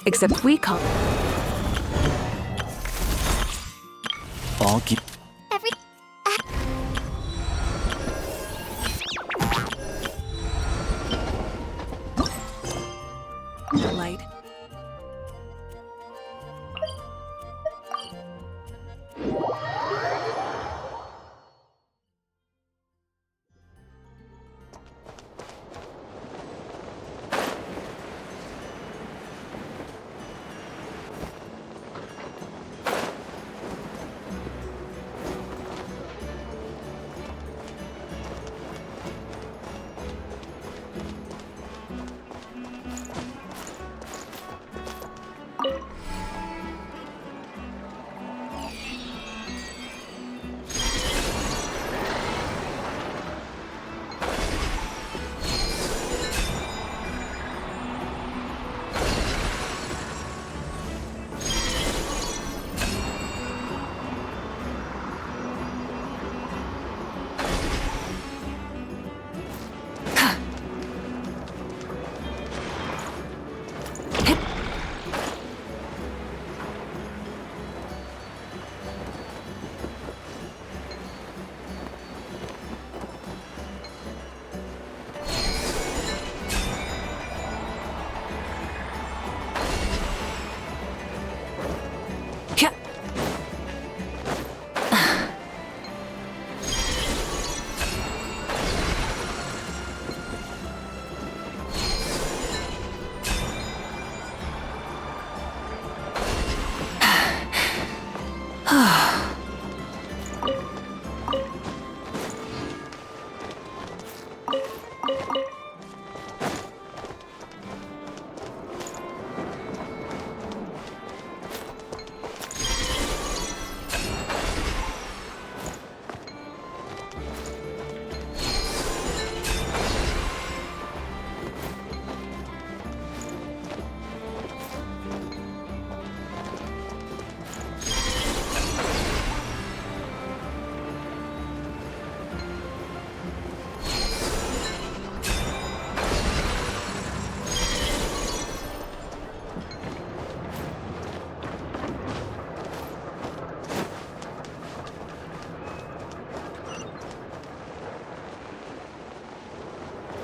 Except we call it... Every... Light.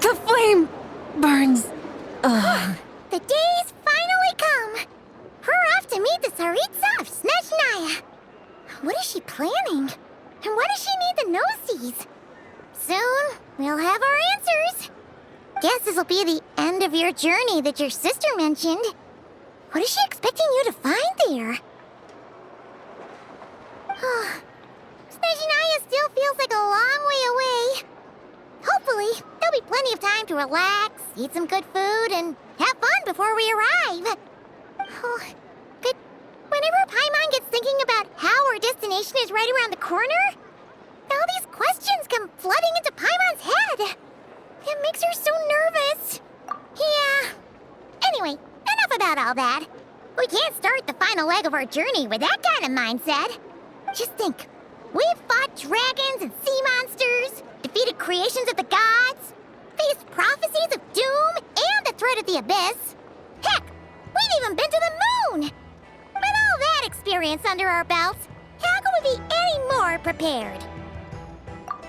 The flame burns. Ugh. The day's finally come! We're off to meet the Tsaritsa of Snezhnaya! What is she planning? And why does she need the gnosies? Soon, we'll have our answers! Guess this'll be the end of your journey that your sister mentioned. What is she expecting you to find there? Snezhnaya still feels like a long way away. Hopefully, there'll be plenty of time to relax, eat some good food, and have fun before we arrive. Oh, but whenever Paimon gets thinking about how our destination is right around the corner, all these questions come flooding into Paimon's head. It makes her so nervous. Yeah. Anyway, enough about all that. We can't start the final leg of our journey with that kind of mindset. Just think. We've fought dragons and sea monsters, defeated creations of the gods, faced prophecies of doom and the threat of the abyss. Heck, we've even been to the moon! With all that experience under our belts, how can we be any more prepared?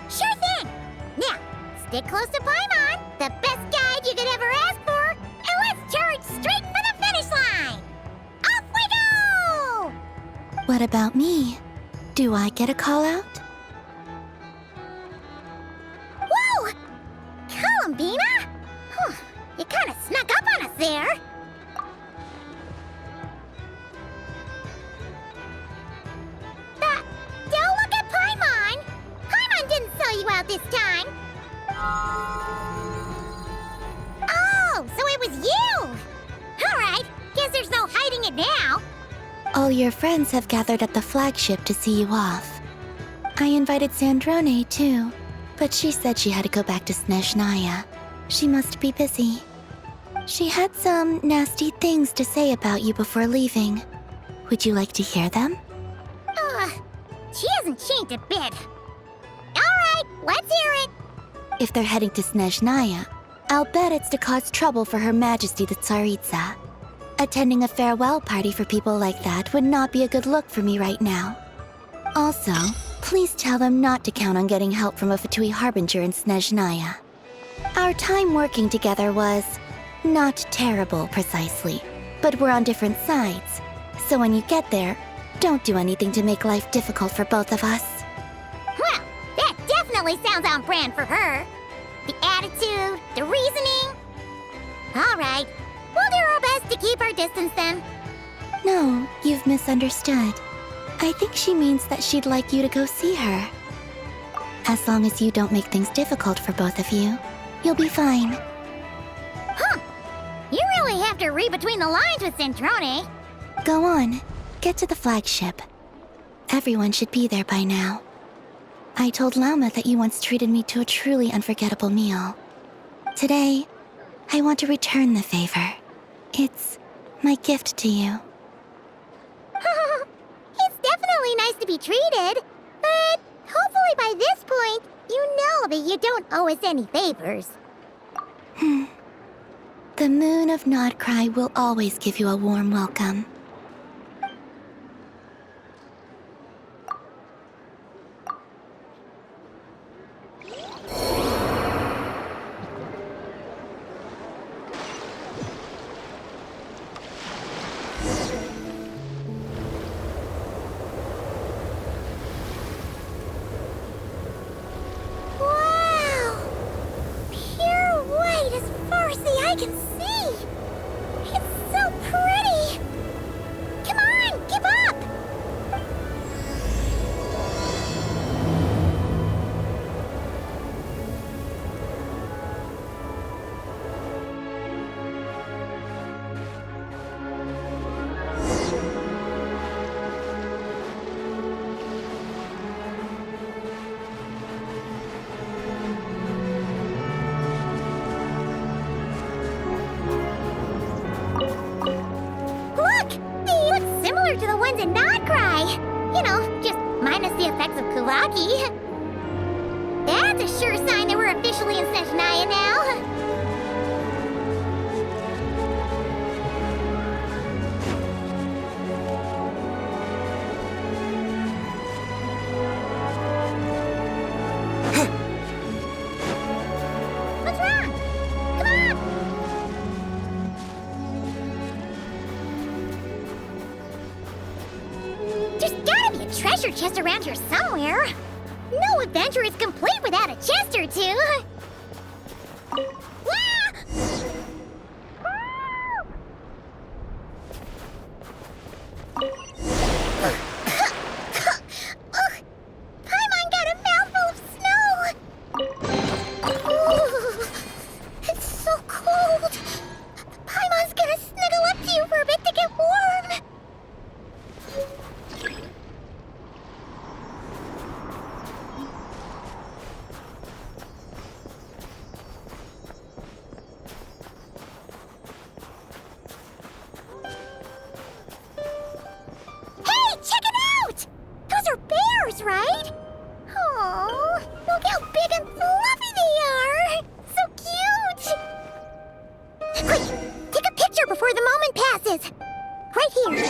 Sure thing! Now, stick close to Paimon, the best guide you could ever ask for, and let's charge straight for the finish line! Off we go! What about me? Do I get a call out? Whoa! Columbina? You kind of snuck up on us there. Don't look at Paimon! Paimon didn't sell you out this time. Oh, so it was you! Alright, guess there's no hiding it now. All your friends have gathered at the flagship to see you off. I invited Sandrone too, but she said she had to go back to Snezhnaya. She must be busy. She had some nasty things to say about you before leaving. Would you like to hear them? She hasn't changed a bit. Alright, let's hear it. If they're heading to Snezhnaya, I'll bet it's to cause trouble for Her Majesty the Tsaritsa. Attending a farewell party for people like that would not be a good look for me right now. Also, please tell them not to count on getting help from a Fatui Harbinger in Snezhnaya. Our time working together was not terrible, precisely, but we're on different sides. So when you get there, don't do anything to make life difficult for both of us. Well, that definitely sounds on brand for her. The attitude, the reasoning. All right, we'll do our best to keep our distance then. No, you've misunderstood. I think she means that she'd like you to go see her. As long as you don't make things difficult for both of you, you'll be fine. Huh. You really have to read between the lines with Centrone. Go on, get to the flagship. Everyone should be there by now. I told Lama that you once treated me to a truly unforgettable meal. Today, I want to return the favor. It's my gift to you. It's definitely nice to be treated, but hopefully by this point, you know that you don't owe us any favors. The moon of Nodcry will always give you a warm welcome. Wow! Pure white as far as the eye can see! It's so pretty! Come on, give up! Look! They look similar to the ones in Nodcry! You know, just minus the effects of Kulaki. That's a sure sign that we're officially in Snezhnaya now. What's wrong? Come on! There's gotta be a treasure chest around here somewhere. No adventure is complete without a chest or two. Ah! Ugh, Paimon got a mouthful of snow. Ooh, it's so cold. Paimon's gonna snuggle up to you for a bit to get warm. Hey, check it out! Those are bears, right? Oh, look how big and fluffy they are! So cute! Quick, take a picture before the moment passes. Right here.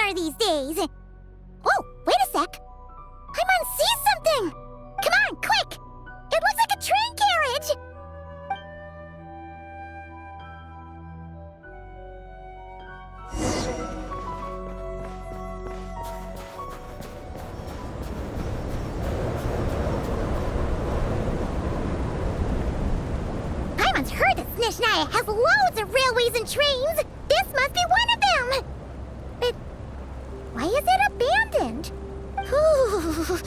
more these days. Oh, wait a sec. Paimon sees something! Come on, quick! It looks like a train carriage! Paimon's heard that Snezhnaya has loads of railways and trains! This must be one of them! But why is it abandoned? Ooh,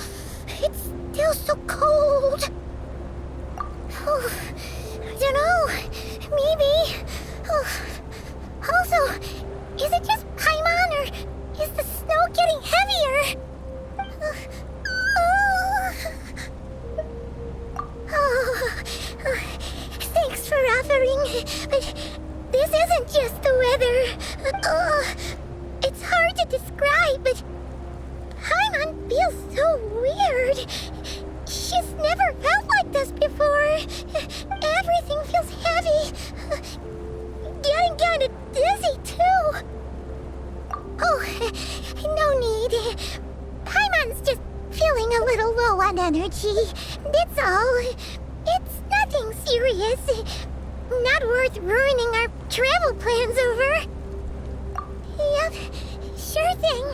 it's still so cold. Ooh, I don't know. Maybe. Also, is it just Paimon or is the snow getting heavier? Thanks for offering, but this isn't just the weather. It's hard to describe, but Paimon feels so weird. She's never felt like this before. Everything feels heavy. Getting kinda dizzy, too. Oh, no need. Paimon's just feeling a little low on energy. That's all. It's nothing serious. Not worth ruining our travel plans over. Yep, sure thing.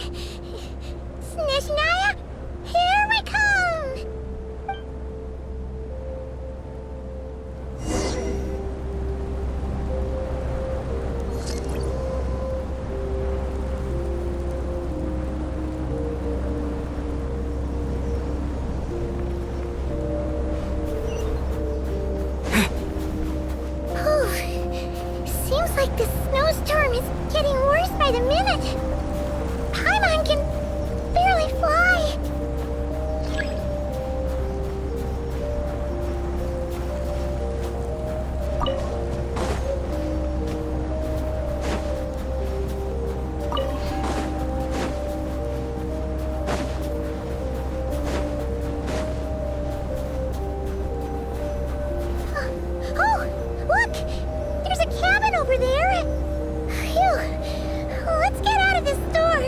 Snezhnaya, here we come! Seems like the snowstorm is getting worse by the minute. Paimon can barely fly. Oh, look! There's a cabin over there. Phew. Let's get out of this storm.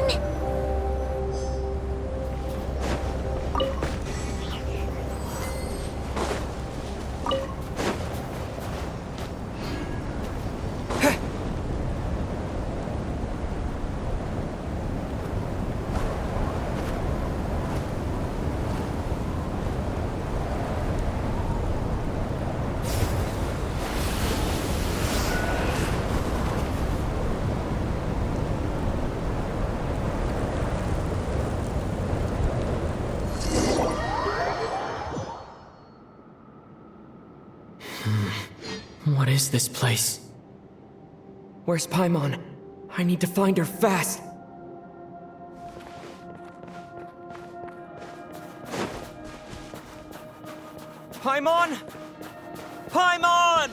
What is this place? Where's Paimon? I need to find her fast! Paimon! Paimon!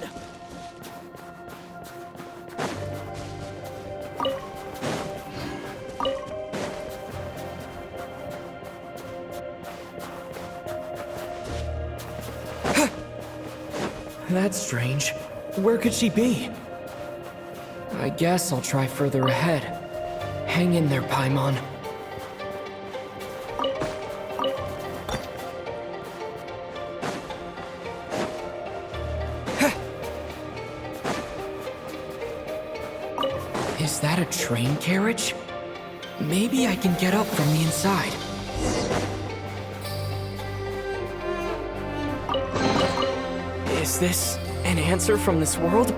That's strange. Where could she be? I guess I'll try further ahead. Hang in there, Paimon. Is that a train carriage? Maybe I can get up from the inside. Is this an answer from this world?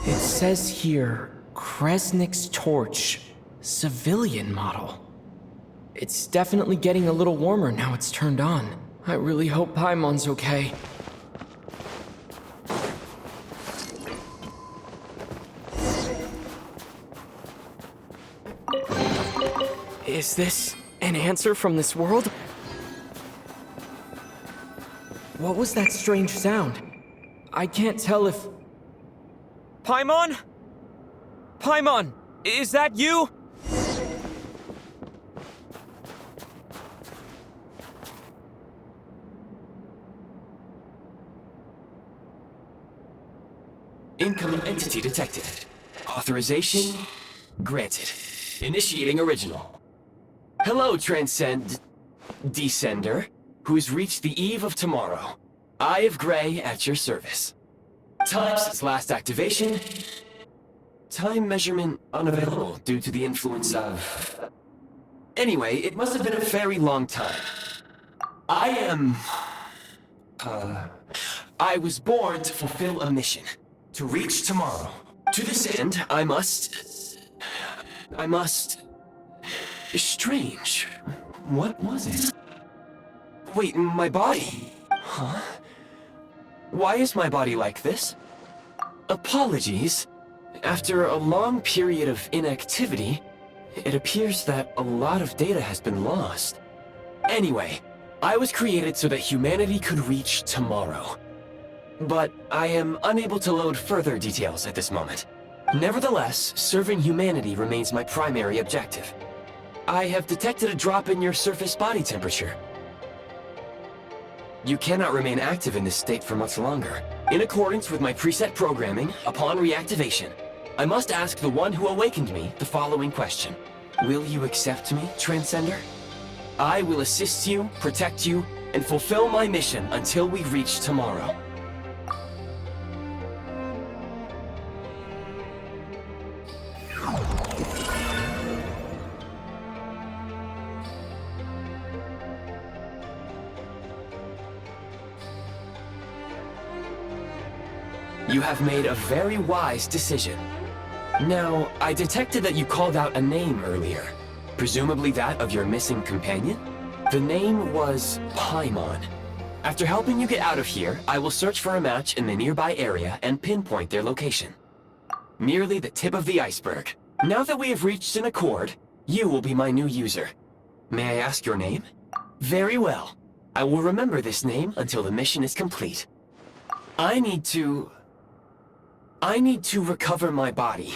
It says here, Kresnik's torch, civilian model. It's definitely getting a little warmer now it's turned on. I really hope Paimon's okay. Is this an answer from this world? What was that strange sound? I can't tell if... Paimon? Paimon, is that you? Incoming entity detected. Authorization granted. Initiating original. Hello, Descender, who's reached the eve of tomorrow. Eye of Grey at your service. Time since last activation. Time measurement unavailable due to the influence of... Anyway, it must have been a very long time. I was born to fulfill a mission. To reach tomorrow. To this end, I must... Strange. What was it? Wait, my body? Huh? Why is my body like this? Apologies. After a long period of inactivity, it appears that a lot of data has been lost. Anyway, I was created so that humanity could reach tomorrow. But I am unable to load further details at this moment. Nevertheless, serving humanity remains my primary objective. I have detected a drop in your surface body temperature. You cannot remain active in this state for much longer. In accordance with my preset programming, upon reactivation, I must ask the one who awakened me the following question. Will you accept me, Transcender? I will assist you, protect you, and fulfill my mission until we reach tomorrow. You have made a very wise decision. Now, I detected that you called out a name earlier. Presumably that of your missing companion? The name was Paimon. After helping you get out of here, I will search for a match in the nearby area and pinpoint their location. Merely the tip of the iceberg. Now that we have reached an accord, you will be my new user. May I ask your name? Very well. I will remember this name until the mission is complete. I need to recover my body,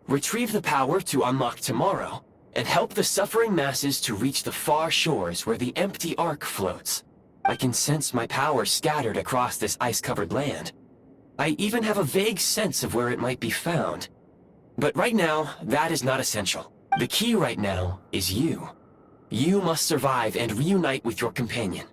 retrieve the power to unlock tomorrow, and help the suffering masses to reach the far shores where the empty Ark floats. I can sense my power scattered across this ice-covered land. I even have a vague sense of where it might be found. But right now, that is not essential. The key right now is you. You must survive and reunite with your companion.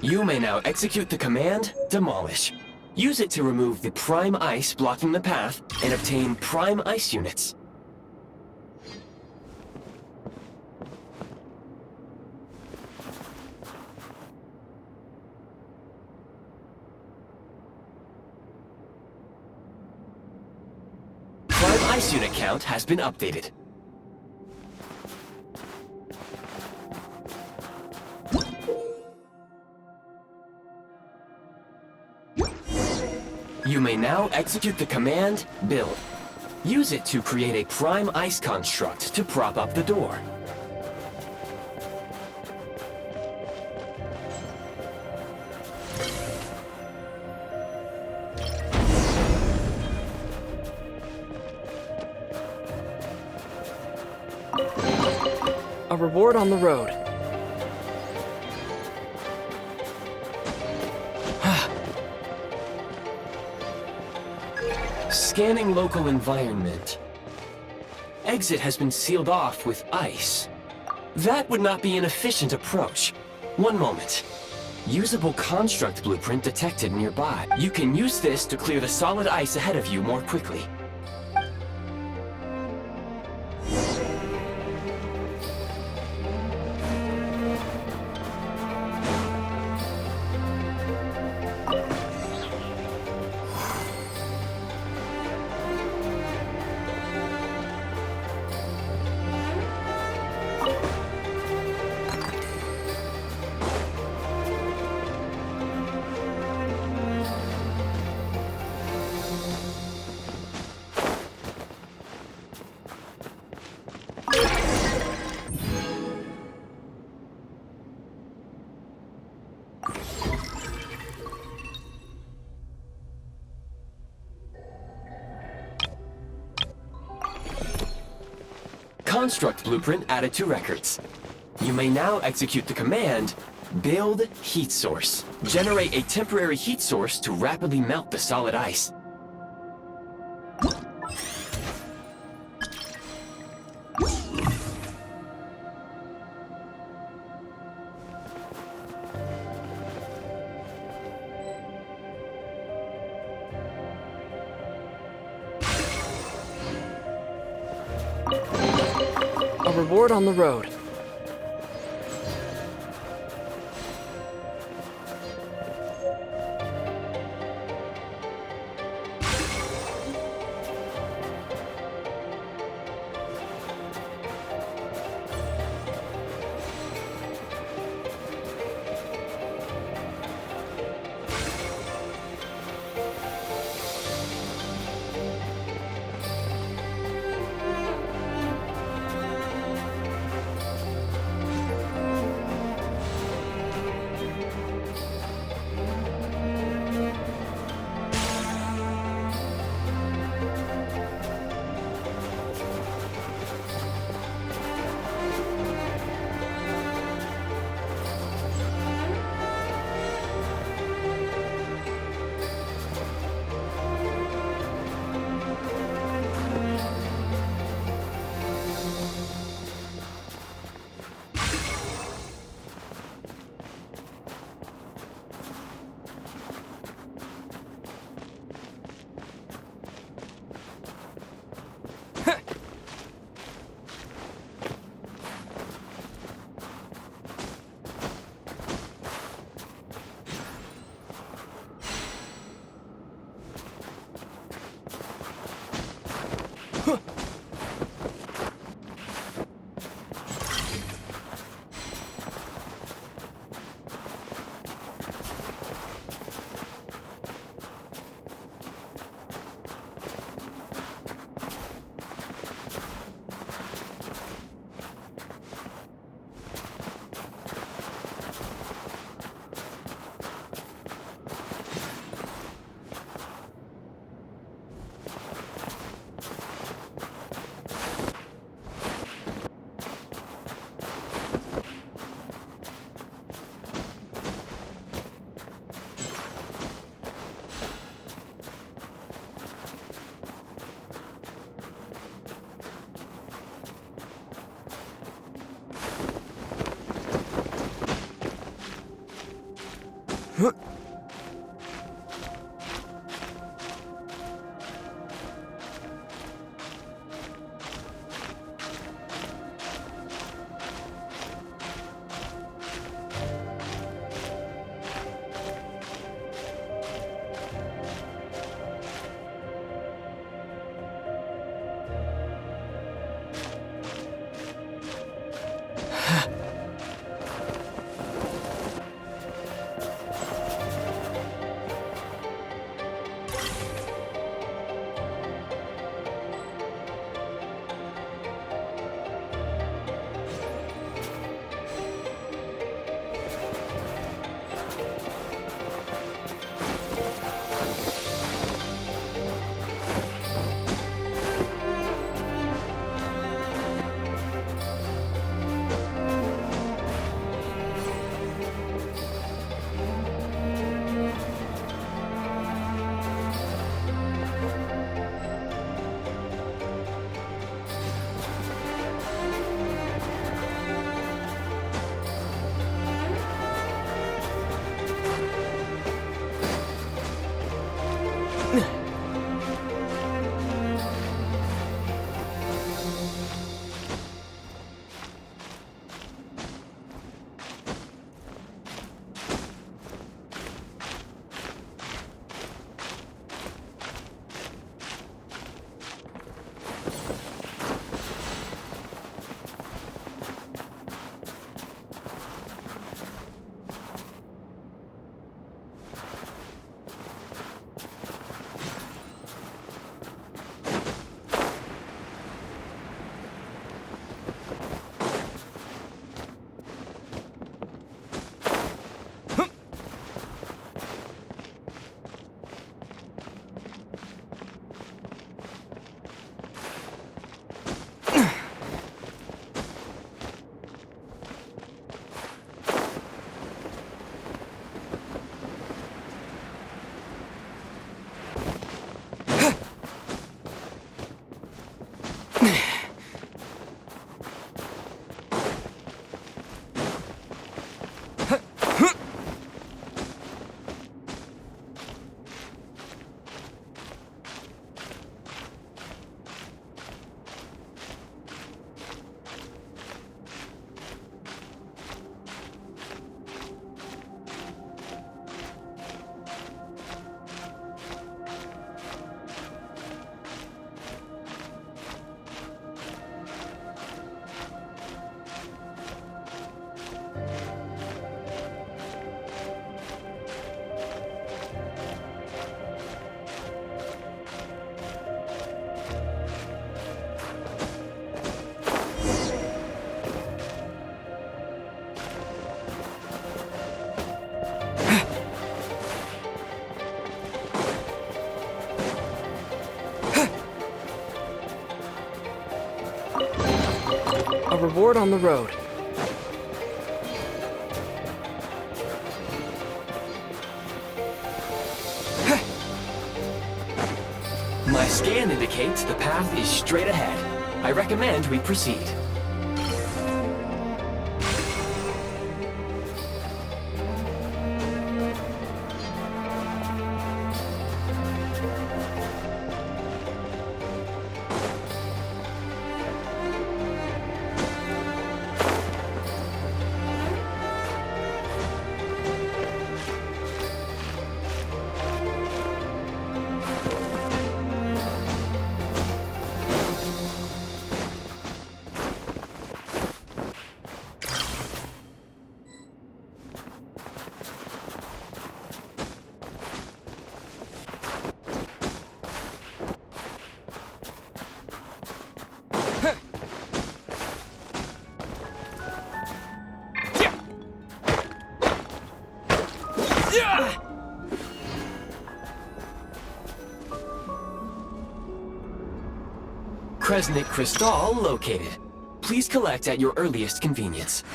You may now execute the command, Demolish. Use it to remove the prime ice blocking the path and obtain prime ice units. Prime ice unit count has been updated. You may now execute the command, Build. Use it to create a prime ice construct to prop up the door. A reward on the road. Scanning local environment. Exit has been sealed off with ice. That would not be an efficient approach. One moment. Usable construct blueprint detected nearby. You can use this to clear the solid ice ahead of you more quickly. construct blueprint added to records. You may now execute the command, build heat source. Generate a temporary heat source to rapidly melt the solid ice. A reward on the road. A reward on the road. My scan indicates the path is straight ahead. I recommend we proceed. Kresnik Crystal located. Please collect at your earliest convenience.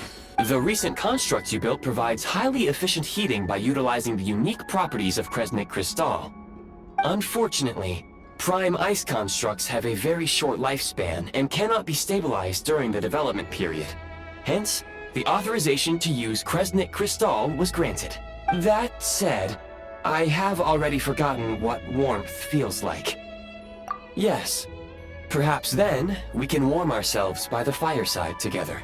The recent construct you built provides highly efficient heating by utilizing the unique properties of Kresnik Crystal. Unfortunately, prime ice constructs have a very short lifespan and cannot be stabilized during the development period. Hence, the authorization to use Kresnik Crystal was granted. That said, I have already forgotten what warmth feels like. Yes. Perhaps then, we can warm ourselves by the fireside together.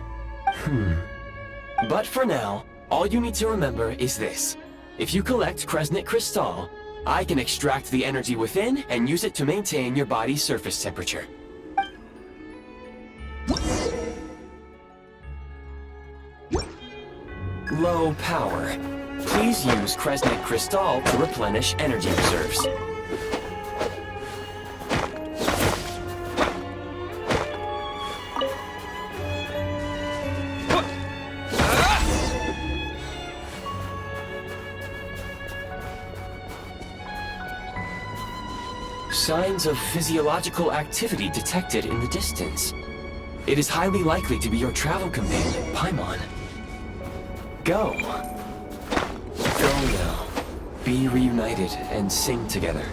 But for now, all you need to remember is this. If you collect Kresnik Crystal, I can extract the energy within and use it to maintain your body's surface temperature. Low power. Please use Kresnik Crystal to replenish energy reserves. Signs of physiological activity detected in the distance. It is highly likely to be your travel companion, Paimon. Go. Go now. Be reunited and sing together.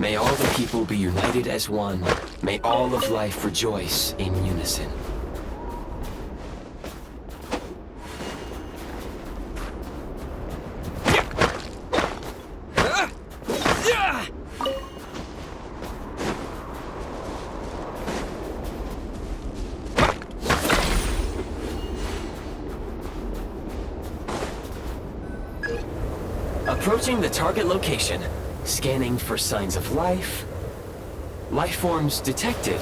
May all the people be united as one. May all of life rejoice in unison. Approaching the target location, scanning for signs of life. Life forms detected.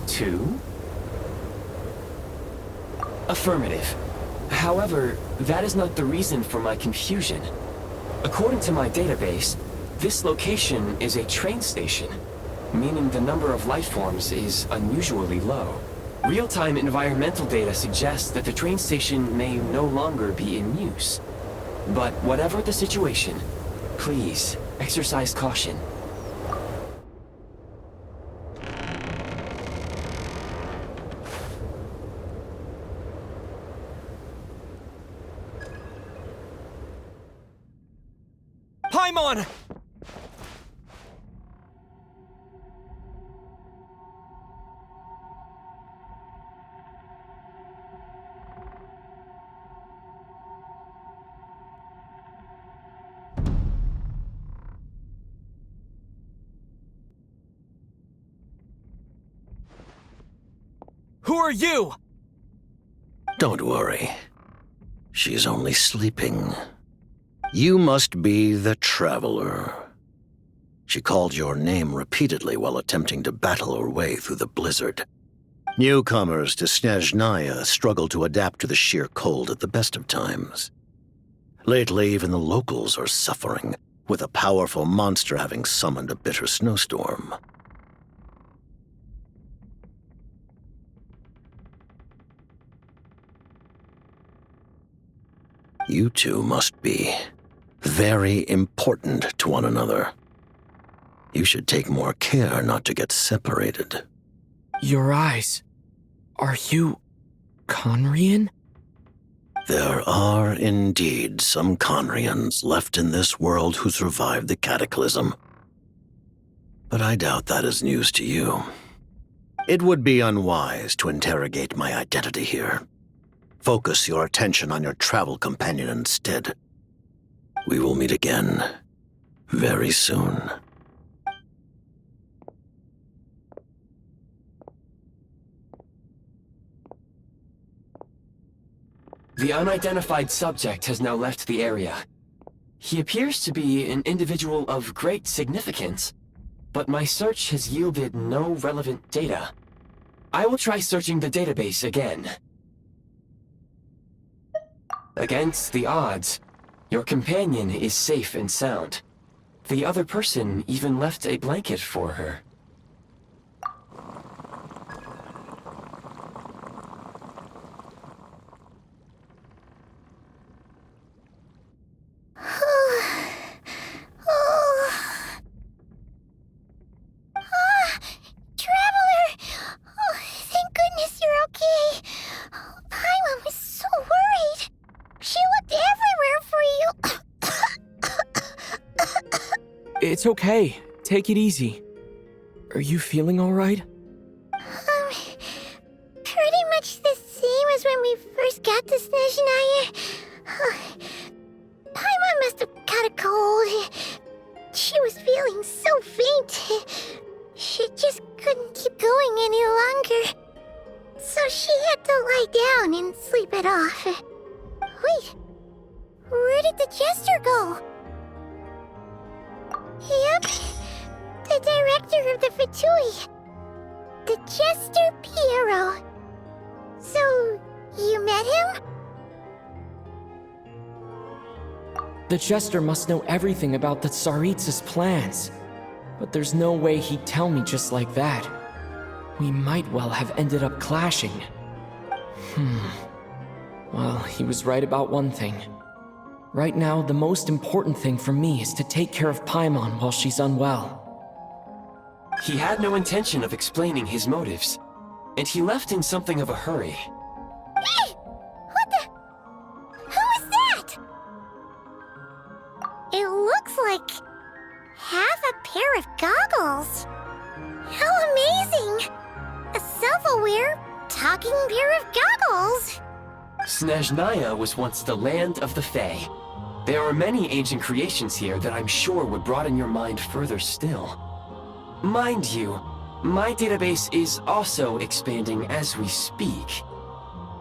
2. Affirmative. However, that is not the reason for my confusion. According to my database, this location is a train station, meaning the number of life forms is unusually low. Real-time environmental data suggests that the train station may no longer be in use. But whatever the situation, please exercise caution. Paimon! Who are you? Don't worry. She's only sleeping. You must be the Traveler. She called your name repeatedly while attempting to battle her way through the blizzard. Newcomers to Snezhnaya struggle to adapt to the sheer cold at the best of times. Lately, even the locals are suffering, with a powerful monster having summoned a bitter snowstorm. You two must be very important to one another. You should take more care not to get separated. Your eyes. Are you Conrian? There are indeed some Conrians left in this world who survived the cataclysm. But I doubt that is news to you. It would be unwise to interrogate my identity here. Focus your attention on your travel companion instead. We will meet again very soon. The unidentified subject has now left the area. He appears to be an individual of great significance, but my search has yielded no relevant data. I will try searching the database again. Against the odds, your companion is safe and sound. The other person even left a blanket for her. It's okay. Take it easy. Are you feeling alright? Pretty much the same as when we first got to Snezhnaya. Paimon must have caught a cold. She was feeling so faint. She just couldn't keep going any longer. So she had to lie down and sleep it off. Wait, where did the jester go? Yep, the director of the Fatui. The Jester Piero. So, you met him? The Jester must know everything about the Tsaritsa's plans. But there's no way he'd tell me just like that. We might well have ended up clashing. Well, he was right about one thing. Right now, the most important thing for me is to take care of Paimon while she's unwell. He had no intention of explaining his motives, and he left in something of a hurry. Hey! What the? Who is that? It looks like half a pair of goggles. How amazing! A self-aware, talking pair of goggles! Snezhnaya was once the land of the Fae. There are many ancient creations here that I'm sure would broaden your mind further still. Mind you, my database is also expanding as we speak.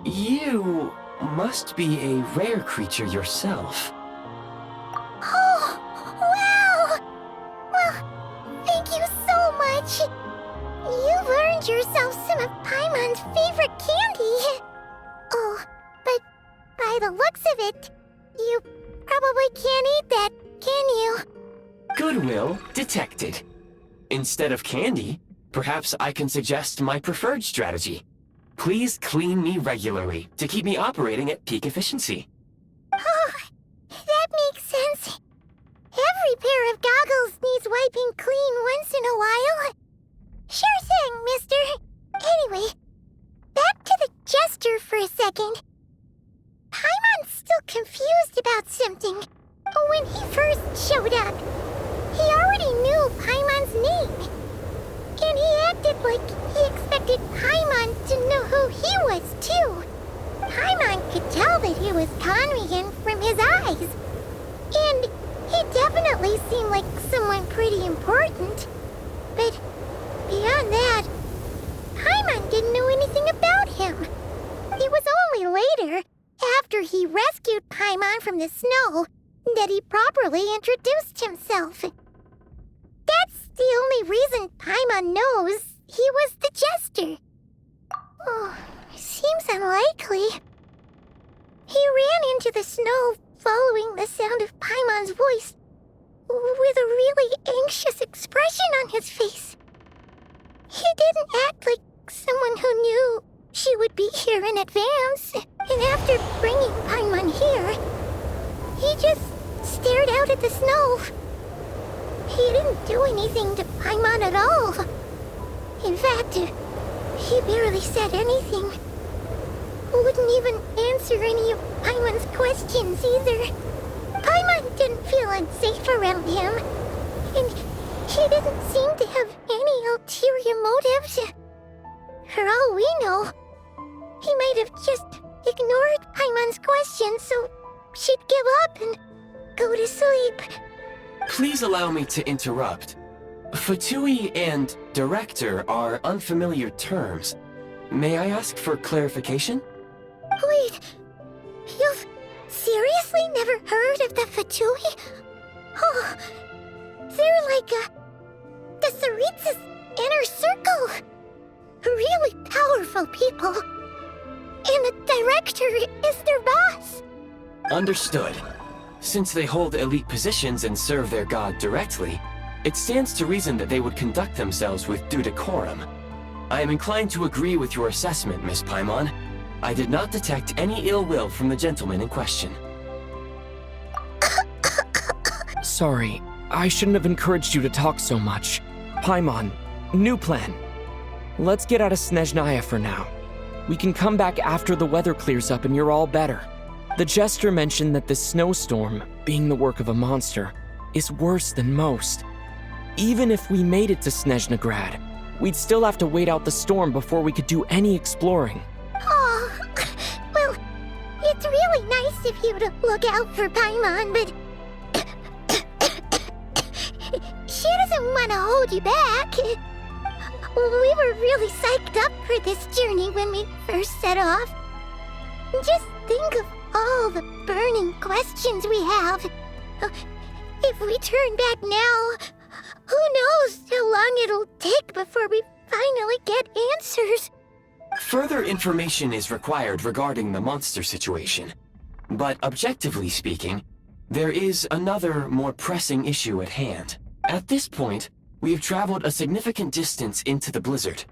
You must be a rare creature yourself. Oh, wow! Well, thank you so much. You've earned yourself some of Paimon's favorite candy. Oh, but by the looks of it, you probably can't eat that, can you? Goodwill detected. Instead of candy, perhaps I can suggest my preferred strategy. Please clean me regularly to keep me operating at peak efficiency. Oh, that makes sense. Every pair of goggles needs wiping clean once in a while. Sure thing, mister. Anyway, back to the Jester for a second. Paimon's still confused about something. When he first showed up, he already knew Paimon's name. And he acted like he expected Paimon to know who he was, too. Paimon could tell that he was Conrian from his eyes. And he definitely seemed like someone pretty important. But beyond that, Paimon didn't know anything about him. It was only later, after he rescued Paimon from the snow, that he properly introduced himself. That's the only reason Paimon knows he was the Jester. Oh, seems unlikely. He ran into the snow following the sound of Paimon's voice, with a really anxious expression on his face. He didn't act like someone who knew she would be here in advance, and after bringing Paimon here, he just stared out at the snow. He didn't do anything to Paimon at all. In fact, He barely said anything. Wouldn't even answer any of Paimon's questions either. Paimon didn't feel unsafe around him, and he didn't seem to have any ulterior motives. For all we know, he might have just ignored Paimon's questions so she'd give up and go to sleep. Please allow me to interrupt. Fatui and director are unfamiliar terms. May I ask for clarification? Wait, you've seriously never heard of the Fatui? Oh, they're like the Tsaritsa's inner circle. Really powerful people. And the director is their boss. Understood. Since they hold elite positions and serve their god directly, it stands to reason that they would conduct themselves with due decorum. I am inclined to agree with your assessment, Miss Paimon. I did not detect any ill will from the gentleman in question. Sorry, I shouldn't have encouraged you to talk so much. Paimon, new plan. Let's get out of Snezhnaya for now. We can come back after the weather clears up and you're all better. The jester mentioned that this snowstorm, being the work of a monster, is worse than most. Even if we made it to Snezhnagrad, we'd still have to wait out the storm before we could do any exploring. Oh, well, it's really nice of you to look out for Paimon, but she doesn't want to hold you back. We were really psyched up for this journey when we first set off. Just think of all the burning questions we have. If we turn back now, who knows how long it'll take before we finally get answers. Further information is required regarding the monster situation. But objectively speaking, there is another, more pressing issue at hand. At this point, we have traveled a significant distance into the blizzard.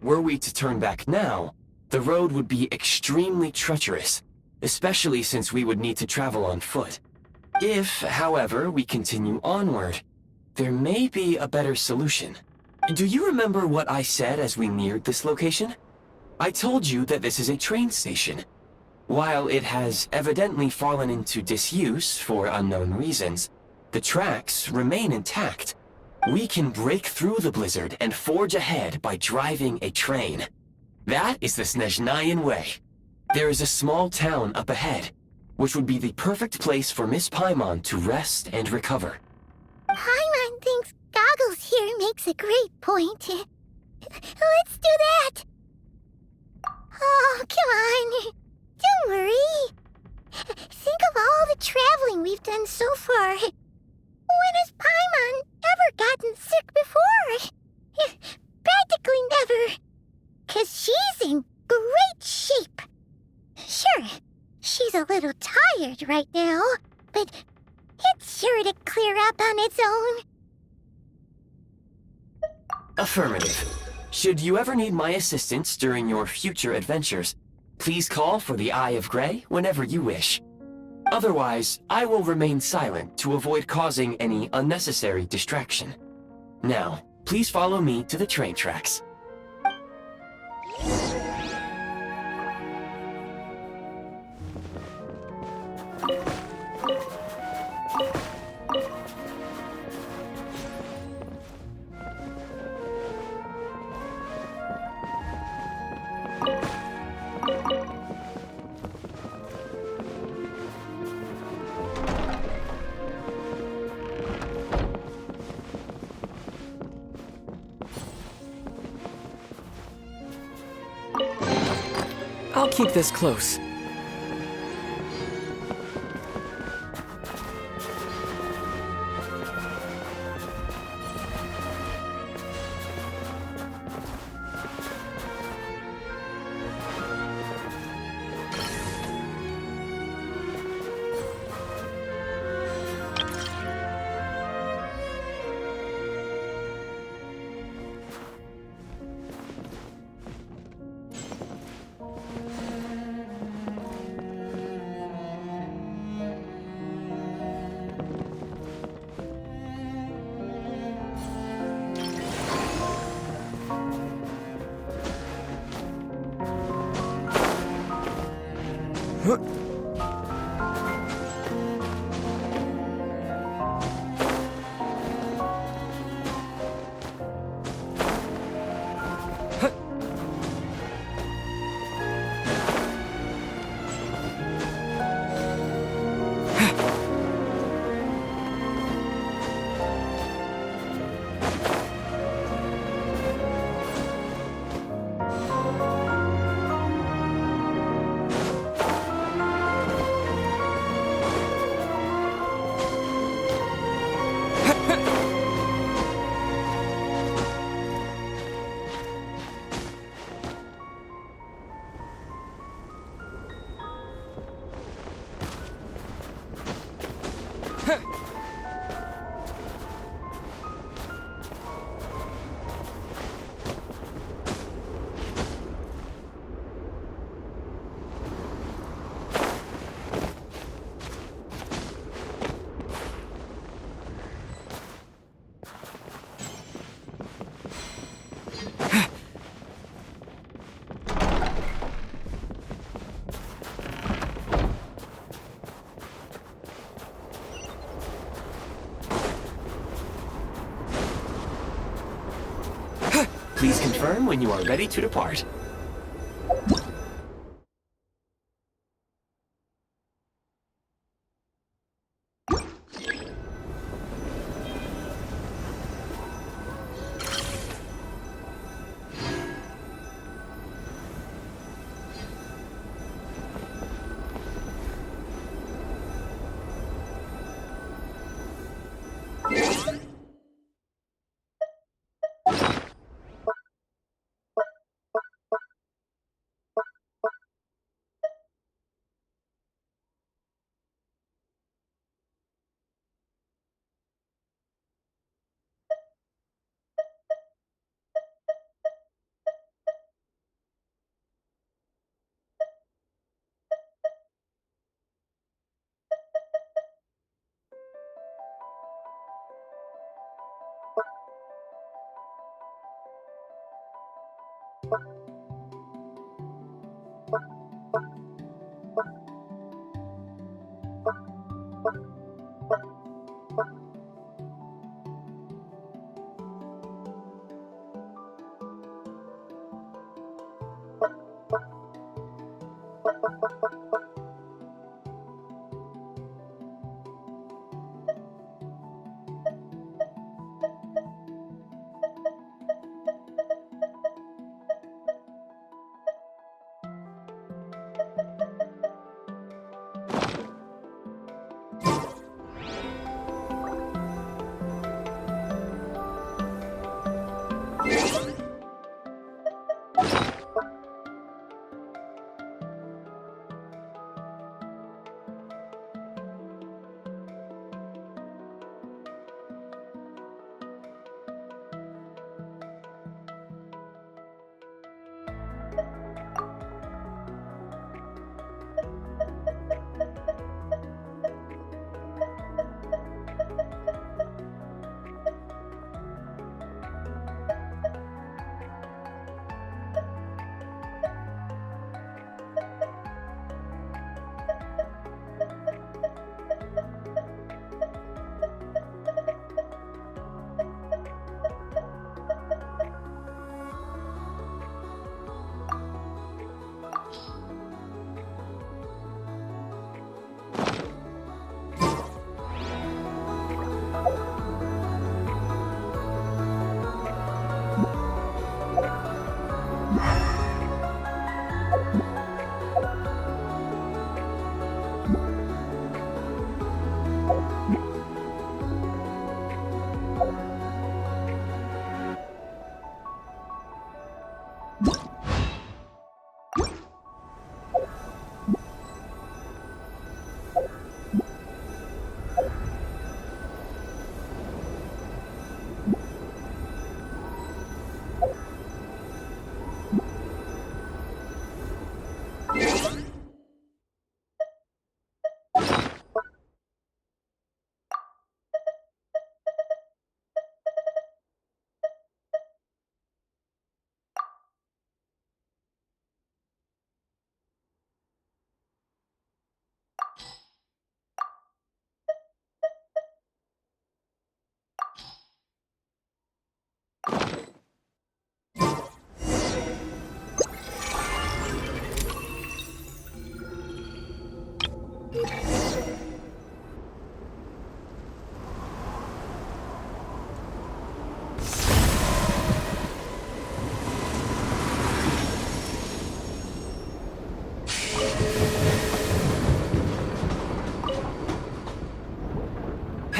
Were we to turn back now, the road would be extremely treacherous, especially since we would need to travel on foot. If, however, we continue onward, there may be a better solution. Do you remember what I said as we neared this location? I told you that this is a train station. While it has evidently fallen into disuse for unknown reasons, the tracks remain intact. We can break through the blizzard and forge ahead by driving a train. That is the Snezhnayan way. There is a small town up ahead, which would be the perfect place for Miss Paimon to rest and recover. Paimon thinks Goggles here makes a great point. Let's do that! Oh, come on. Don't worry. Think of all the traveling we've done so far. When has Paimon ever gotten sick before? Practically never. 'Cause she's in great shape. Sure, she's a little tired right now, but it's sure to clear up on its own. Affirmative. Should you ever need my assistance during your future adventures, please call for the Eye of Grey whenever you wish. Otherwise, I will remain silent to avoid causing any unnecessary distraction. Now, please follow me to the train tracks. I'll keep this close. Please confirm when you are ready to depart.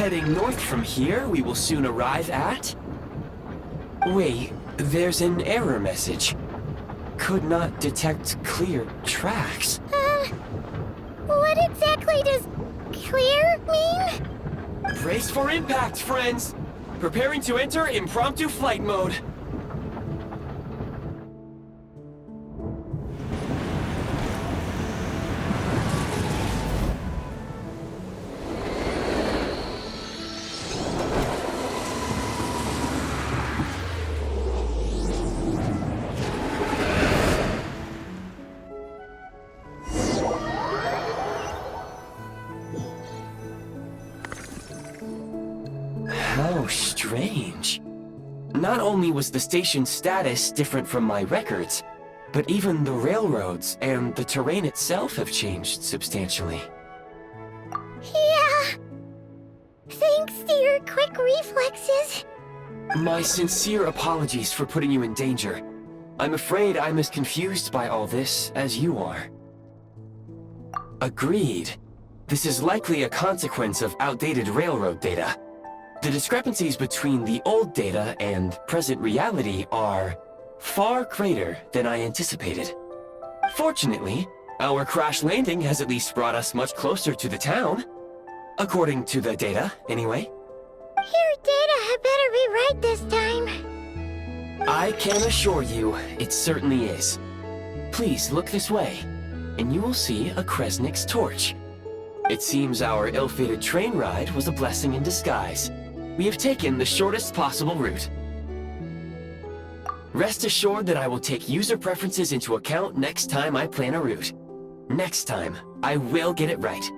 Heading north from here, we will soon arrive at... Wait, there's an error message. Could not detect clear tracks. What exactly does clear mean? Brace for impact, friends! Preparing to enter impromptu flight mode. How strange. Not only was the station's status different from my records, but even the railroads and the terrain itself have changed substantially. Yeah. Thanks to your quick reflexes. My sincere apologies for putting you in danger. I'm afraid I'm as confused by all this as you are. Agreed. This is likely a consequence of outdated railroad data. The discrepancies between the old data and present reality are far greater than I anticipated. Fortunately, our crash landing has at least brought us much closer to the town. According to the data, anyway. Your data had better be right this time. I can assure you, it certainly is. Please look this way, and you will see a Questg's torch. It seems our ill-fated train ride was a blessing in disguise. We have taken the shortest possible route. Rest assured that I will take user preferences into account next time I plan a route. Next time, I will get it right.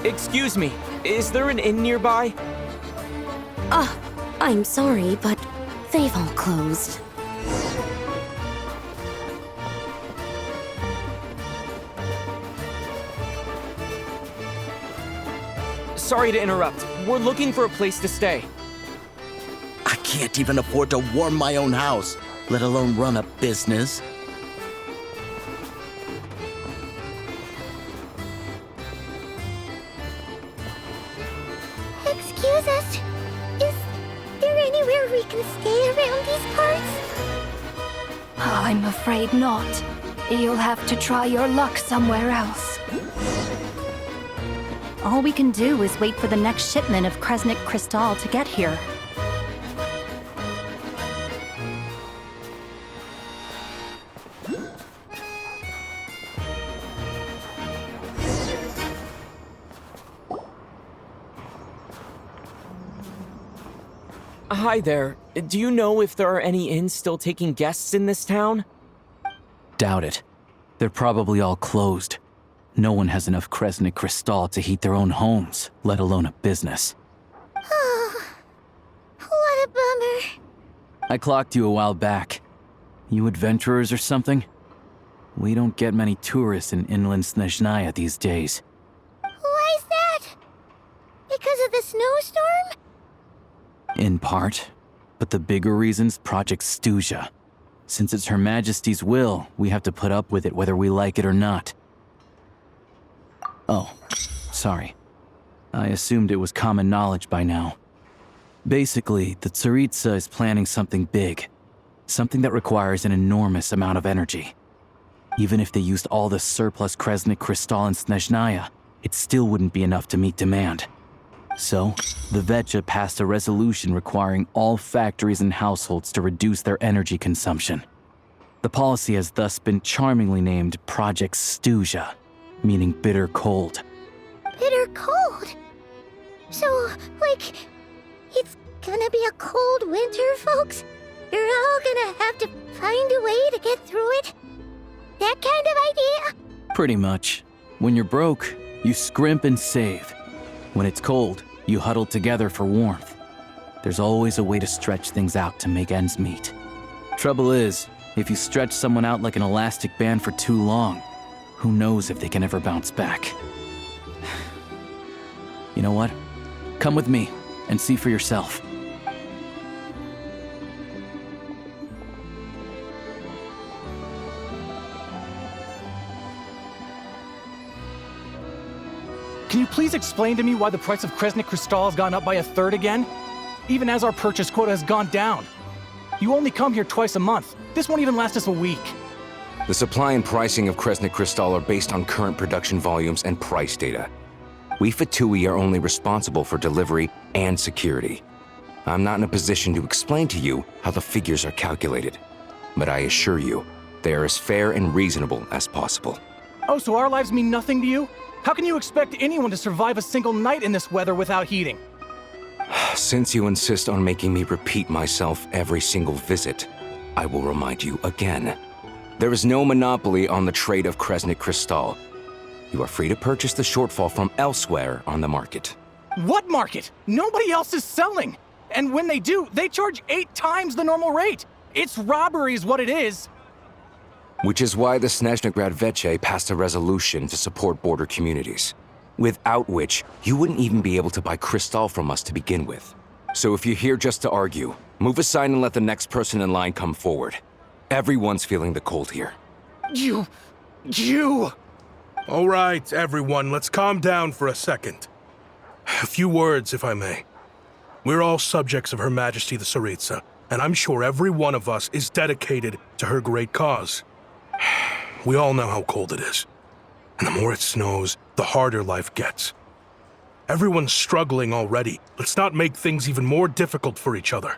Excuse me, is there an inn nearby? I'm sorry, but they've all closed. Sorry to interrupt. We're looking for a place to stay. I can't even afford to warm my own house, let alone run a business. Excuse us. Is there anywhere we can stay around these parts? I'm afraid not. You'll have to try your luck somewhere else. All we can do is wait for the next shipment of Questg crystal to get here. Hi there. Do you know if there are any inns still taking guests in this town? Doubt it. They're probably all closed. No one has enough Kresnik Crystal to heat their own homes, let alone a business. Oh, what a bummer. I clocked you a while back. You adventurers or something? We don't get many tourists in inland Snezhnaya these days. Why is that? Because of the snowstorm? In part. But the bigger reason's Project Stuzha. Since it's Her Majesty's will, we have to put up with it whether we like it or not. Oh, sorry. I assumed it was common knowledge by now. Basically, the Tsaritsa is planning something big. Something that requires an enormous amount of energy. Even if they used all the surplus Kresnik Crystal in Snezhnaya, it still wouldn't be enough to meet demand. So, the Vetcha passed a resolution requiring all factories and households to reduce their energy consumption. The policy has thus been charmingly named Project Stuzha, meaning bitter cold. Bitter cold? So, like, it's gonna be a cold winter, folks? You're all gonna have to find a way to get through it? That kind of idea? Pretty much. When you're broke, you scrimp and save. When it's cold, you huddle together for warmth. There's always a way to stretch things out to make ends meet. Trouble is, if you stretch someone out like an elastic band for too long, who knows if they can ever bounce back. You know what? Come with me and see for yourself. Can you please explain to me why the price of Kresnik Crystal has gone up by 1/3 again? Even as our purchase quota has gone down. You only come here twice a month. This won't even last us a week. The supply and pricing of Kresnik Crystal are based on current production volumes and price data. We Fatui are only responsible for delivery and security. I'm not in a position to explain to you how the figures are calculated, but I assure you, they are as fair and reasonable as possible. Oh, so our lives mean nothing to you? How can you expect anyone to survive a single night in this weather without heating? Since you insist on making me repeat myself every single visit, I will remind you again. There is no monopoly on the trade of Kresnik Crystal. You are free to purchase the shortfall from elsewhere on the market. What market? Nobody else is selling. And when they do, they charge 8 times the normal rate. It's robbery is what it is. Which is why the Snezhnagrad Vetche passed a resolution to support border communities, without which you wouldn't even be able to buy crystal from us to begin with. So if you're here just to argue, move aside and let the next person in line come forward. Everyone's feeling the cold here. You... All right, everyone, let's calm down for a second. A few words, if I may. We're all subjects of Her Majesty the Tsaritsa, and I'm sure every one of us is dedicated to her great cause. We all know how cold it is. And the more it snows, the harder life gets. Everyone's struggling already. Let's not make things even more difficult for each other.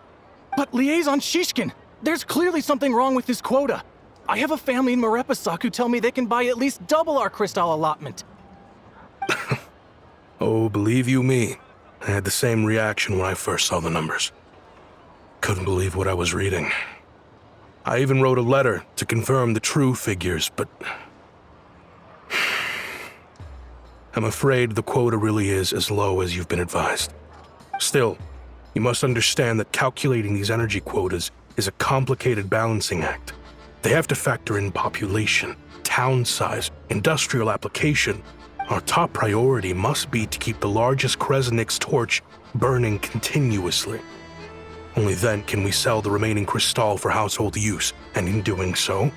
But Liaison Shishkin, there's clearly something wrong with this quota. I have a family in Marepasak who tell me they can buy at least double our crystal allotment. Oh, believe you me, I had the same reaction when I first saw the numbers. Couldn't believe what I was reading. I even wrote a letter to confirm the true figures, but I'm afraid the quota really is as low as you've been advised. Still, you must understand that calculating these energy quotas is a complicated balancing act. They have to factor in population, town size, industrial application. Our top priority must be to keep the largest Kresnik's torch burning continuously. Only then can we sell the remaining crystal for household use, and in doing so,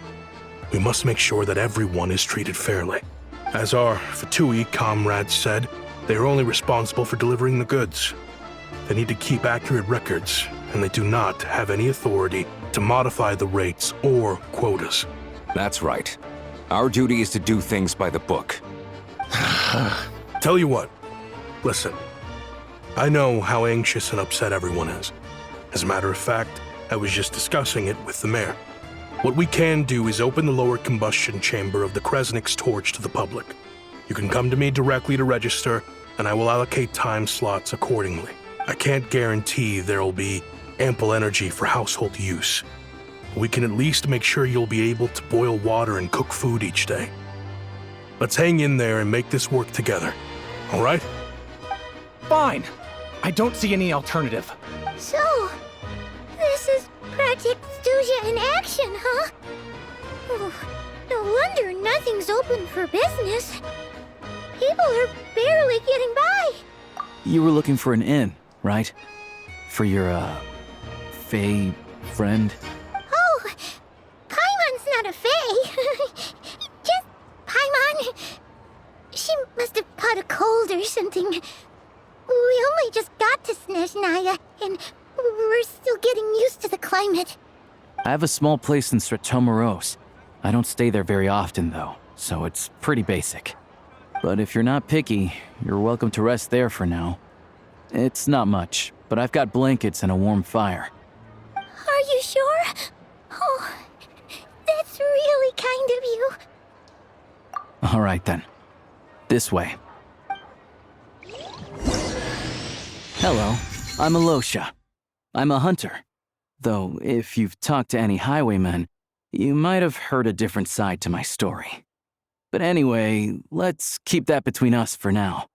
we must make sure that everyone is treated fairly. As our Fatui comrades said, they are only responsible for delivering the goods. They need to keep accurate records, and they do not have any authority to modify the rates or quotas. That's right. Our duty is to do things by the book. Tell you what, listen. I know how anxious and upset everyone is. As a matter of fact, I was just discussing it with the mayor. What we can do is open the lower combustion chamber of the Kresnik's torch to the public. You can come to me directly to register, and I will allocate time slots accordingly. I can't guarantee there'll be ample energy for household use. We can at least make sure you'll be able to boil water and cook food each day. Let's hang in there and make this work together, all right? Fine. I don't see any alternative. So, this is Project Snezhnaya in action, huh? Oh, no wonder nothing's open for business. People are barely getting by. You were looking for an inn, right? For your, Fae friend? Oh, Paimon's not a fae. Just Paimon. She must have caught a cold or something. We only just got to Snezhnaya, and we're still getting used to the climate. I have a small place in Stratomaros. I don't stay there very often, though, so it's pretty basic. But if you're not picky, you're welcome to rest there for now. It's not much, but I've got blankets and a warm fire. Are you sure? Oh, that's really kind of you. All right, then. This way. Hello, I'm Alosha. I'm a hunter. Though, if you've talked to any highwaymen, you might have heard a different side to my story. But anyway, let's keep that between us for now.